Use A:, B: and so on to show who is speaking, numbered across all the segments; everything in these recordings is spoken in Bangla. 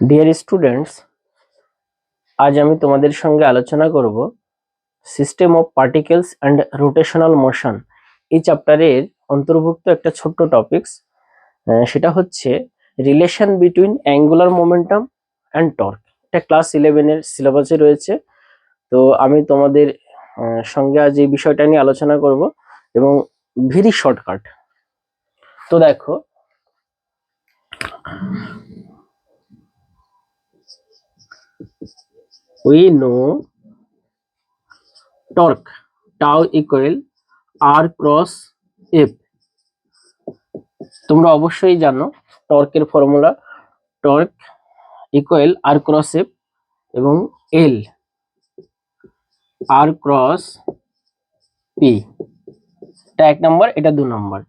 A: ডিয়ার স্টুডেন্টস, আজ আমি তোমাদের সঙ্গে আলোচনা করব system of particles and rotational motion. এই চ্যাপ্টারের অন্তর্ভুক্ত একটা ছোট্ট টপিকস, সেটা হচ্ছে relation between angular momentum and torque. এটা ক্লাস 11-এর সিলেবাসে রয়েছে। তো আমি তোমাদের সঙ্গে আজ এই বিষয়টা নিয়ে আলোচনা করব এবং ভেরি শর্টকাট। তো দেখো, we know torque tau equal r cross f। তোমরা অবশ্যই জানো টর্কের ফর্মুলা, টর্ক ইকুয়াল আর ক্রস এফ এবং এল আর ক্রস পি। এটা 1 নম্বর, এটা 2 নম্বর।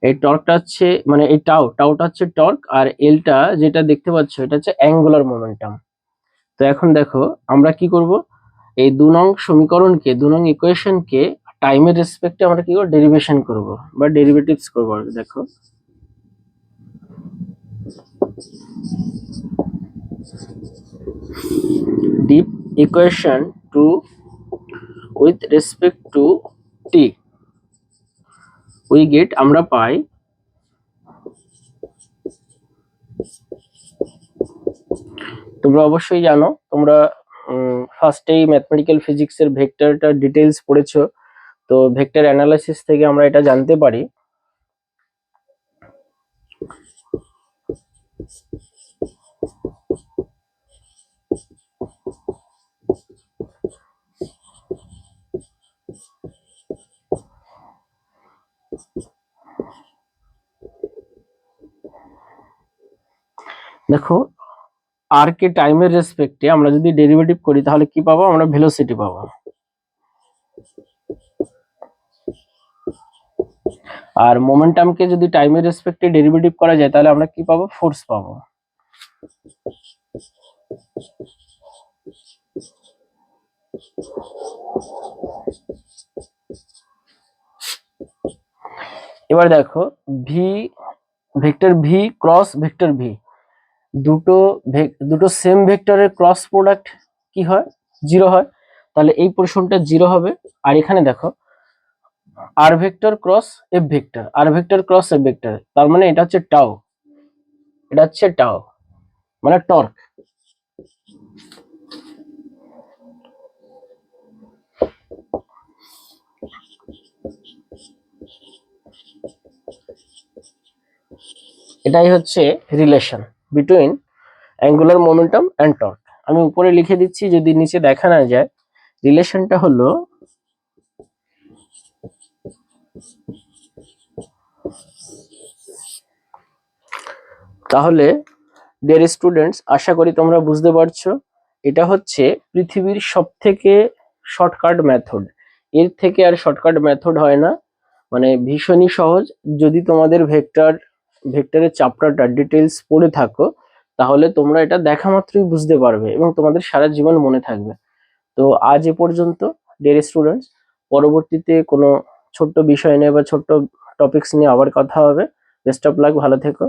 A: এই টর্কটা হচ্ছে মানে এই টাউটা হচ্ছে টর্ক, আর এলটা যেটা দেখতে পাচ্ছ এটা হচ্ছে অ্যাঙ্গুলার মোমেন্টাম। তো এখন দেখো আমরা কি করব, এই 2 নং সমীকরণকে, 2 নং ইকুয়েশনকে টাইমের রেসপেক্টে আমরা কি করব, ডেরিভেশন করব বা ডেরিভেটিভস করব। দেখো deep equation to with respect to t we get, আমরা পাই তোমরা অবশ্যই জানো, তোমরা ফার্স্টেই ম্যাথমেটিক্যাল ফিজিক্সের ভেক্টরটা ডিটেইলস পড়েছো। তো ভেক্টর অ্যানালাইসিস থেকে আমরা এটা জানতে পারি দেখো আর কে টাইমের রেসপেক্টে আমরা যদি ডেরিভেটিভ করি তাহলে কি পাবো, আমরা ভেলোসিটি পাবো। আর মোমেন্টামকে যদি টাইমের রেসপেক্টে ডেরিভেটিভ করা যায় তাহলে আমরা কি পাবো, ফোর্স পাবো। এবার দেখো V, vector V cross vector V, দুটো সেম ভেক্টরের ক্রস প্রোডাক্ট কি হয়, 0 হয়। তাহলে এই পোর্শনটা 0 হবে। আর এখানে দেখো আর ভেক্টর ক্রস এফ ভেক্টর, আর ভেক্টর ক্রস এফ ভেক্টর, তার মানে এটা হচ্ছে টাও, এটা হচ্ছে টাও মানে টর্ক। এটাই হচ্ছে relation between angular momentum and torque. আমি উপরে লিখে দিচ্ছি, যদি নিচে দেখা না যায়। রিলেশনটা হলো তাহলে ডিয়ার স্টুডেন্টস, আশা করি তোমরা বুঝতে পারছো এটা হচ্ছে পৃথিবীর সবথেকে শর্টকাট মেথড। এর থেকে আর শর্টকাট মেথড হয় না, মানে ভীষণই সহজ। যদি তোমাদের ভেক্টরের চ্যাপ্টারটা ডিটেইলস পড়ে থাকো তাহলে তোমরা এটা দেখা মাত্রই বুঝতে পারবে এবং তোমাদের সারা জীবন মনে থাকবে। তো আজ এ পর্যন্ত ডিয়ার স্টুডেন্টস, পরবর্তীতে কোনো ছোট্ট বিষয় নিয়ে বা ছোট্ট টপিকস নিয়ে আবার কথা হবে। বেস্ট অফ লাক, ভালো থেকো।